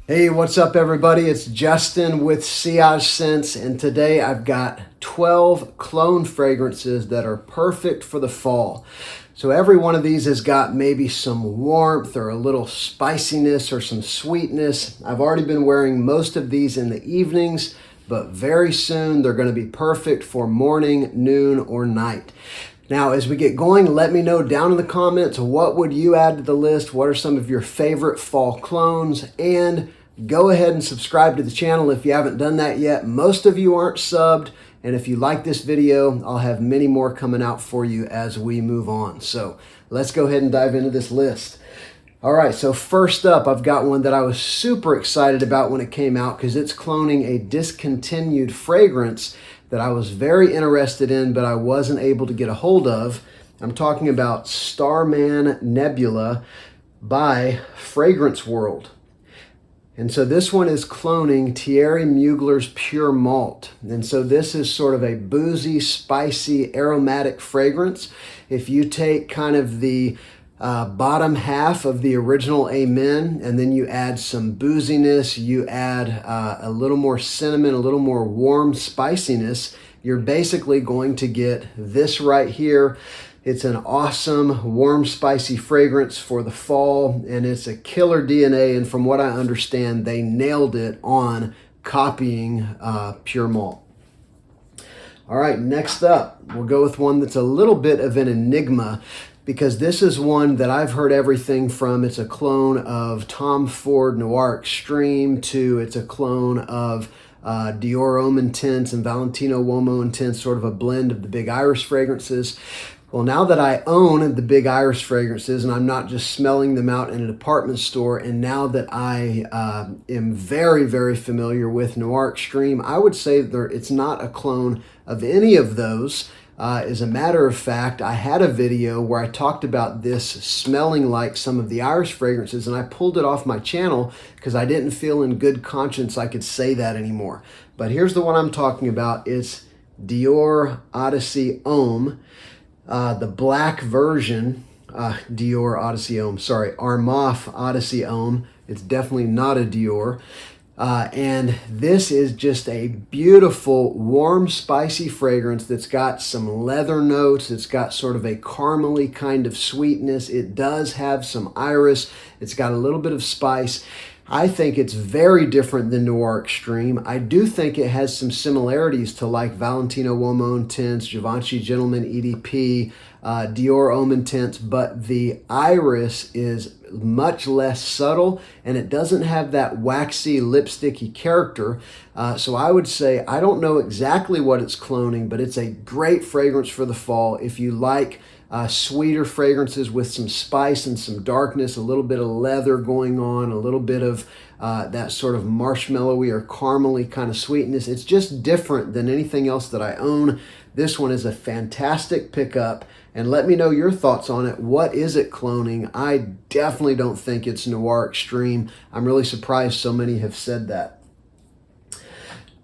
Hey, what's up everybody? It's Justin with Sillage Scents, and today I've got 12 clone fragrances that are perfect for the fall. So every one of these has got maybe some warmth or a little spiciness or some sweetness. I've already been wearing most of these in the evenings, but very soon they're going to be perfect for morning, noon, or night. Now, as we get going, let me know down in the comments, what would you add to the list? What are some of your favorite fall clones? And go ahead and subscribe to the channel if you haven't done that yet. Most of you aren't subbed, and if you like this video, I'll have many more coming out for you as we move on. So let's go ahead and dive into this list. All right, so first up, I've got one that I was super excited about when it came out because it's cloning a discontinued fragrance that I was very interested in, but I wasn't able to get a hold of. I'm talking about Starman Nebula by Fragrance World. And so this one is cloning Thierry Mugler's Pure Malt. And so this is sort of a boozy, spicy, aromatic fragrance. If you take kind of the bottom half of the original Amen, and then you add some booziness, you add a little more cinnamon, a little more warm spiciness, you're basically going to get this right here. It's an awesome, warm, spicy fragrance for the fall, and it's a killer DNA, and from what I understand, they nailed it on copying Pure Malt. All right, next up, we'll go with one that's a little bit of an enigma, because this is one that I've heard everything from. It's a clone of Tom Ford Noir Extreme to it's a clone of Dior Homme Intense and Valentino Uomo Intense, sort of a blend of the Big Iris fragrances. Well, now that I own the Big Iris fragrances and I'm not just smelling them out in a department store, and now that I am very, very familiar with Noir Extreme, I would say that it's not a clone of any of those. As a matter of fact, I had a video where I talked about this smelling like some of the Iris fragrances, and I pulled it off my channel because I didn't feel in good conscience I could say that anymore. But here's the one I'm talking about. It's Dior Odyssey Homme. The black version, Dior Odyssey Homme, sorry, Armaf Odyssey Homme. It's definitely not a Dior. And this is just a beautiful, warm, spicy fragrance that's got some leather notes. It's got sort of a caramely kind of sweetness. It does have some iris. It's got a little bit of spice. I think it's very different than Noir Extreme. I do think it has some similarities to like Valentino Uomo Intense, Givenchy Gentleman EDP, Dior Homme Intense, but the iris is much less subtle and it doesn't have that waxy lipsticky character. So I would say, I don't know exactly what it's cloning, but it's a great fragrance for the fall. If you like sweeter fragrances with some spice and some darkness, a little bit of leather going on, a little bit of that sort of marshmallowy or caramely kind of sweetness. It's just different than anything else that I own. This one is a fantastic pickup, and let me know your thoughts on it. What is it cloning? I definitely don't think it's Noir Extreme. I'm really surprised so many have said that.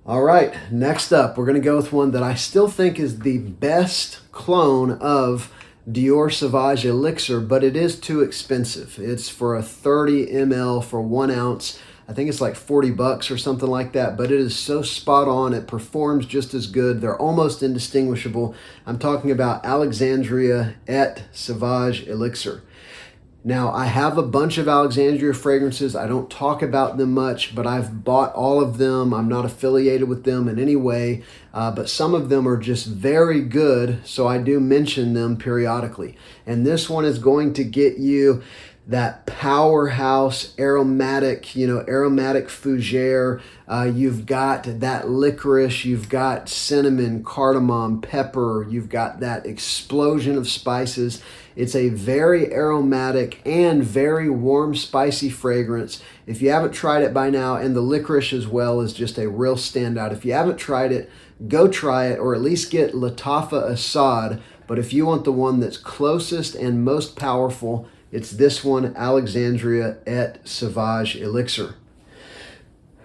All right, next up, we're going to go with one that I still think is the best clone of Dior Sauvage Elixir, but it is too expensive. It's for a 30 ml for 1 ounce. I think it's like 40 bucks or something like that, but it is so spot on. It performs just as good. They're almost indistinguishable. I'm talking about Alexandria et Sauvage Elixir. Now, I have a bunch of Alexandria fragrances. I don't talk about them much, but I've bought all of them. I'm not affiliated with them in any way, but some of them are just very good, so I do mention them periodically. And this one is going to get you that powerhouse aromatic, aromatic fougere. You've got that licorice, you've got cinnamon, cardamom, pepper, you've got that explosion of spices. It's a very aromatic and very warm, spicy fragrance. If you haven't tried it by now, and the licorice as well is just a real standout. If you haven't tried it, go try it, or at least get Lattafa Assad. But if you want the one that's closest and most powerful, it's this one, Alexandria et Sauvage Elixir.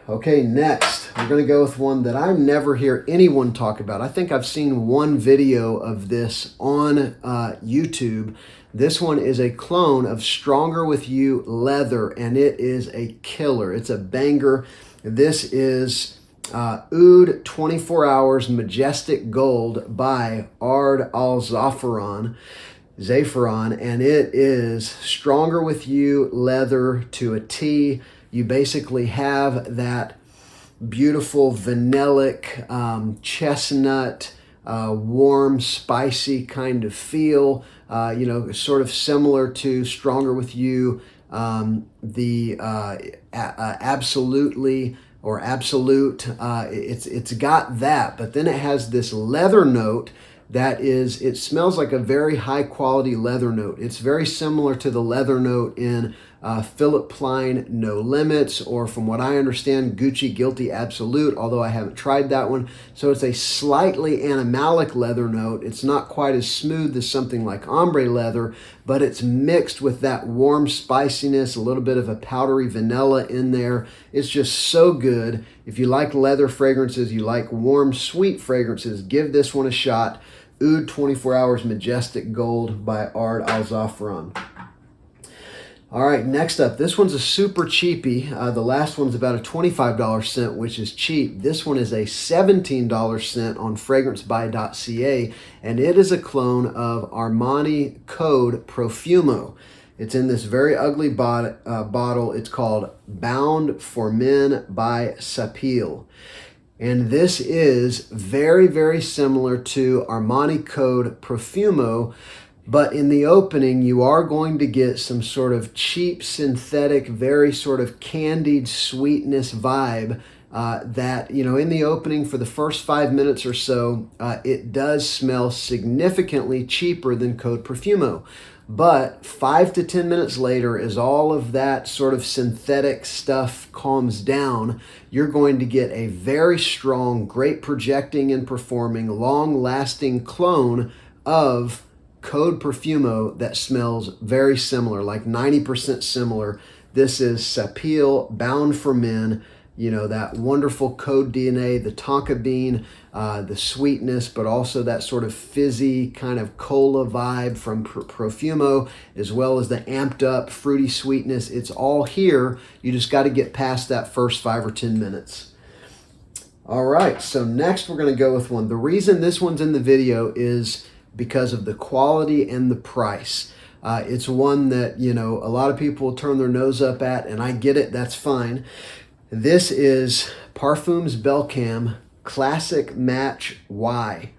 Okay, next, we're going to go with one that I never hear anyone talk about. I think I've seen one video of this on YouTube. This one is a clone of Stronger With You Leather, and it is a killer. It's a banger. This is Oud 24 Hours Majestic Gold by Ard Al Zafaran, and it is Stronger With You Leather to a T. You basically have that beautiful vanillic, chestnut, warm, spicy kind of feel, you know, sort of similar to Stronger With You, the Absolutely or Absolute. It's got that, but then it has this leather note that is, it smells like a very high quality leather note. It's very similar to the leather note in Philip Plein No Limits, or from what I understand, Gucci Guilty Absolute, although I haven't tried that one. So it's a slightly animalic leather note. It's not quite as smooth as something like ombre leather, but it's mixed with that warm spiciness, a little bit of a powdery vanilla in there. It's just so good. If you like leather fragrances, you like warm, sweet fragrances, give this one a shot. Oud 24 Hours Majestic Gold by Ard Al Zafaran. All right, next up, this one's a super cheapie. The last one's about a $25 scent, which is cheap. This one is a $17 scent on fragrancebuy.ca, and it is a clone of Armani Code Profumo. It's in this very ugly bottle. It's called Bound for Men by SAPIL. And this is very, very similar to Armani Code Profumo, but in the opening, you are going to get some sort of cheap, synthetic, very sort of candied sweetness vibe that, you know, in the opening for the first 5 minutes or so, it does smell significantly cheaper than Code Profumo. But 5 to 10 minutes later, as all of that sort of synthetic stuff calms down, you're going to get a very strong, great projecting and performing, long-lasting clone of Code Profumo that smells very similar, like 90% similar. This is SAPIL, Bound for Men. You know, that wonderful Code DNA, the tonka bean, the sweetness, but also that sort of fizzy kind of cola vibe from Profumo, as well as the amped up fruity sweetness. It's all here. You just got to get past that first 5 or 10 minutes. All right, so next we're going to go with one. The reason this one's in the video is because of the quality and the price. It's one that, you know, a lot of people turn their nose up at, and I get it, that's fine. This is Parfums BELCAM Classic Match Y.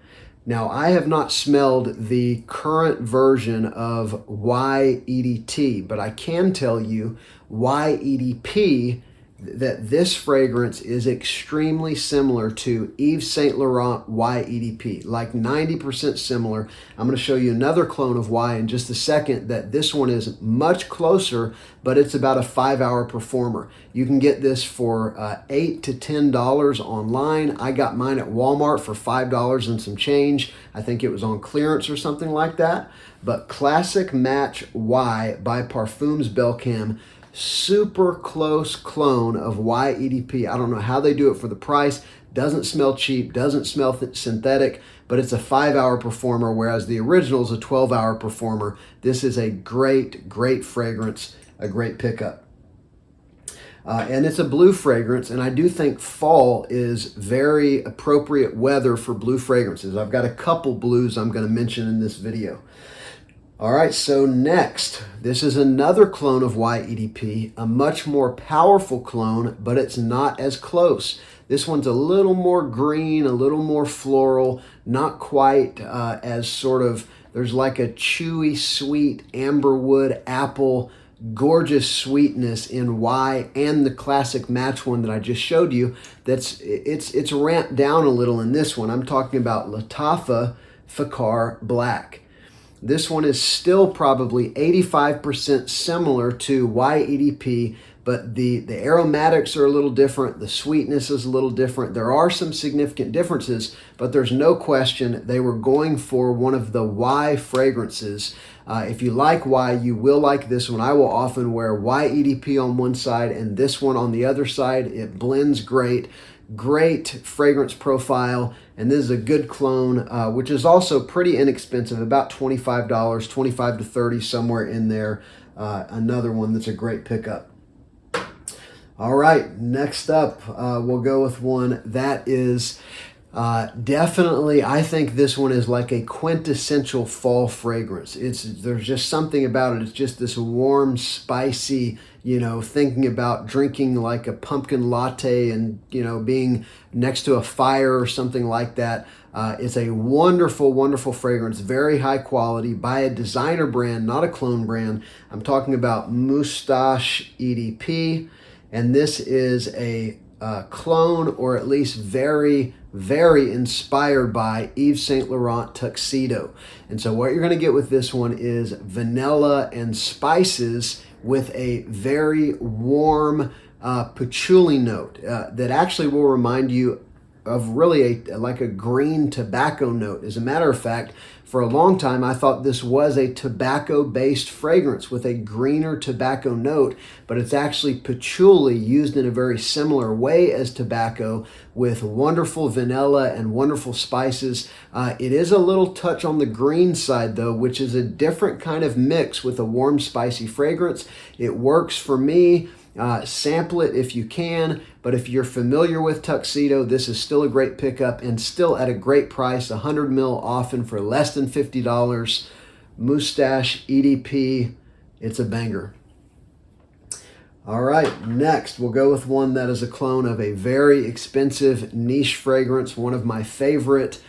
Now, I have not smelled the current version of YEDT, but I can tell you YEDP that this fragrance is extremely similar to Yves Saint Laurent YEDP, like 90% similar. I'm going to show you another clone of Y in just a second that this one is much closer, but it's about a 5-hour performer. You can get this for $8 to $10 online. I got mine at Walmart for $5 and some change. I think it was on clearance or something like that. But Classic Match Y by Parfums BELCAM, super close clone of YEDP. I don't know how they do it for the price. Doesn't smell cheap, doesn't smell synthetic, but it's a 5-hour performer, whereas the original is a 12-hour performer. This is a great, great fragrance, a great pickup. And it's a blue fragrance, and I do think fall is very appropriate weather for blue fragrances. I've got a couple blues I'm going to mention in this video. All right, so next, this is another clone of YEDP, a much more powerful clone, but it's not as close. This one's a little more green, a little more floral, not quite as sort of, there's like a chewy, sweet amberwood apple, gorgeous sweetness in Y, and the classic match one that I just showed you. It's ramped down a little in this one. I'm talking about Lattafa FAKHAR Black. This one is still probably 85% similar to YEDP, but the aromatics are a little different. The sweetness is a little different. There are some significant differences, but there's no question they were going for one of the Y fragrances. If you like Y, you will like this one. I will often wear Y EDP on one side and this one on the other side. It blends great. Great fragrance profile, and this is a good clone, which is also pretty inexpensive, about $25, 25 to 30, somewhere in there. Another one that's a great pickup. All right, next up, we'll go with one that is definitely, I think this one is like a quintessential fall fragrance. There's just something about it. It's just this warm, spicy, you know, thinking about drinking like a pumpkin latte and, you know, being next to a fire or something like that. It's a wonderful, wonderful fragrance, very high quality, by a designer brand, not a clone brand. I'm talking about Moustache EDP, and this is a clone, or at least very, very inspired by Yves Saint Laurent Tuxedo. And so what you're going to get with this one is vanilla and spices with a very warm patchouli note that actually will remind you of really like a green tobacco note. As a matter of fact, for a long time, I thought this was a tobacco-based fragrance with a greener tobacco note, but it's actually patchouli used in a very similar way as tobacco, with wonderful vanilla and wonderful spices. It is a little touch on the green side, though, which is a different kind of mix with a warm, spicy fragrance. It works for me. Sample it if you can, but if you're familiar with Tuxedo, this is still a great pickup and still at a great price, 100 ml often for less than $50. Moustache EDP, it's a banger. All right, next we'll go with one that is a clone of a very expensive niche fragrance, one of my favorite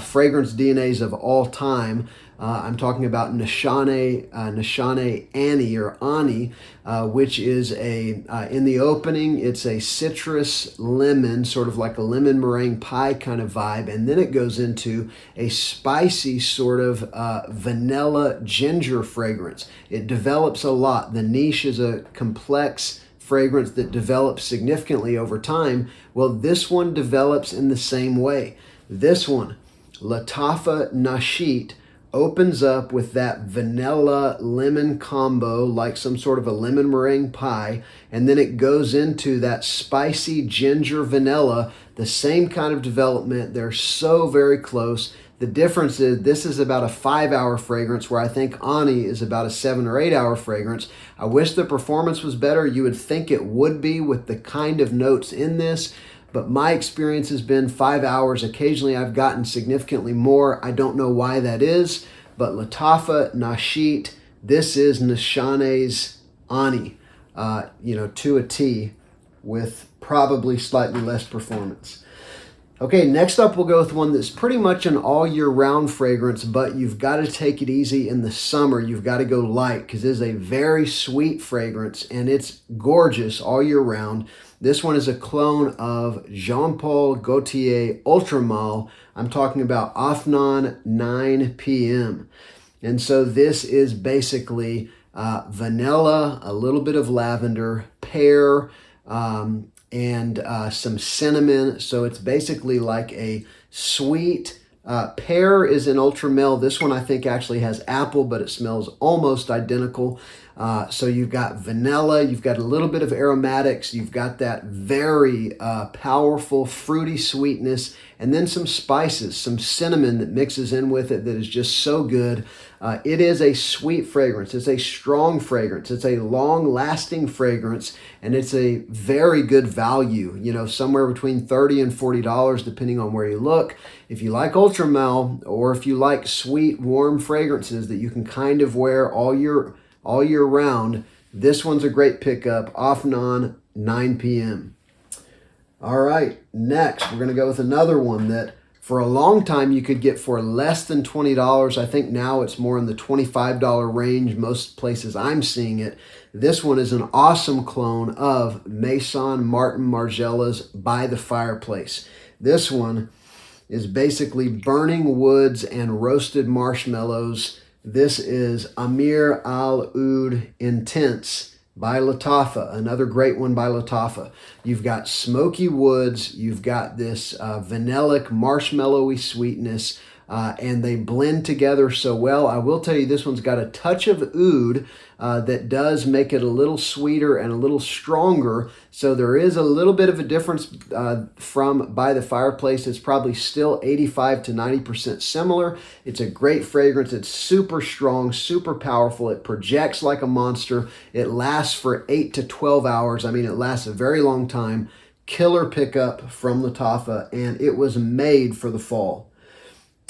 fragrance DNAs of all time. I'm talking about Nishane Annie, or Ani, which is in the opening, it's a citrus lemon, sort of like a lemon meringue pie kind of vibe. And then it goes into a spicy sort of vanilla ginger fragrance. It develops a lot. The niche is a complex fragrance that develops significantly over time. Well, this one develops in the same way. This one, Lattafa Nashit, opens up with that vanilla lemon combo, like some sort of a lemon meringue pie, and then it goes into that spicy ginger vanilla, the same kind of development. They're so very close. The difference is this is about a 5-hour fragrance, where I think Ani is about a 7 or 8 hour fragrance. I wish the performance was better. You would think it would be with the kind of notes in this, but my experience has been 5 hours. Occasionally I've gotten significantly more. I don't know why that is, but Lattafa Nashit, this is Nishane's Ani, to a T, with probably slightly less performance. Okay, next up we'll go with one that's pretty much an all year round fragrance, but you've got to take it easy in the summer. You've got to go light, because it is a very sweet fragrance and it's gorgeous all year round. This one is a clone of Jean Paul Gaultier Ultramale. I'm talking about AFNAN 9 PM. And so this is basically vanilla, a little bit of lavender, pear, and some cinnamon. So it's basically like a sweet, pear is an Ultramale. This one I think actually has apple, but it smells almost identical. So you've got vanilla, you've got a little bit of aromatics, you've got that very powerful fruity sweetness, and then some spices, some cinnamon that mixes in with it that is just so good. It is a sweet fragrance. It's a strong fragrance. It's a long-lasting fragrance, and it's a very good value, somewhere between $30 and $40, depending on where you look. If you like Ultramale, or if you like sweet, warm fragrances that you can kind of wear all year round, this one's a great pickup. AFNAN 9 PM. All right, next we're going to go with another one that for a long time you could get for less than $20. I think now it's more in the $25 range, most places I'm seeing it. This one is an awesome clone of Maison Martin Margiela's By the Fireplace. This one is basically burning woods and roasted marshmallows. This is Amir Al Oud Intense by Lattafa, another great one by Lattafa. You've got smoky woods, you've got this vanillic, marshmallowy sweetness, and they blend together so well. I will tell you, this one's got a touch of oud that does make it a little sweeter and a little stronger. So there is a little bit of a difference from By the Fireplace. It's probably still 85 to 90% similar. It's a great fragrance. It's super strong, super powerful. It projects like a monster. It lasts for 8 to 12 hours. I mean, it lasts a very long time. Killer pickup from Lattafa, and it was made for the fall.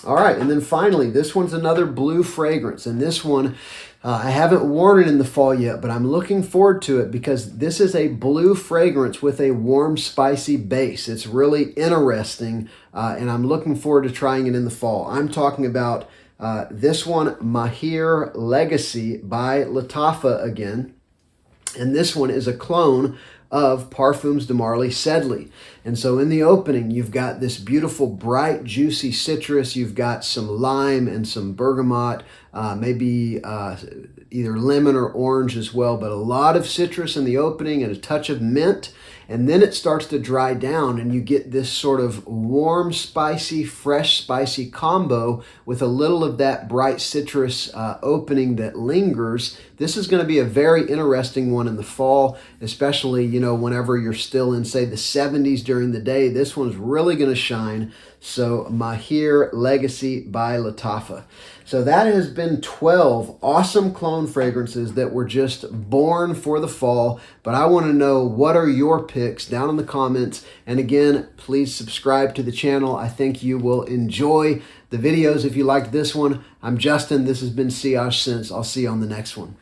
All right, and then finally, this one's another blue fragrance, and this one, I haven't worn it in the fall yet, but I'm looking forward to it because this is a blue fragrance with a warm, spicy base. It's really interesting, and I'm looking forward to trying it in the fall. I'm talking about this one, MAAHIR Legacy by Lattafa again, and this one is a clone of Parfums de Marly Sedley. And so in the opening, you've got this beautiful, bright, juicy citrus. You've got some lime and some bergamot, maybe either lemon or orange as well, but a lot of citrus in the opening and a touch of mint. And then it starts to dry down and you get this sort of warm, spicy, fresh, spicy combo with a little of that bright citrus opening that lingers. This is going to be a very interesting one in the fall, especially, you know, whenever you're still in, say, the 70s during the day. This one's really going to shine. So MAAHIR Legacy by Lattafa. So that has been 12 awesome clone fragrances that were just born for the fall. But I want to know, what are your picks down in the comments? And again, please subscribe to the channel. I think you will enjoy the videos if you liked this one. I'm Justin. This has been Sillage Scents. I'll see you on the next one.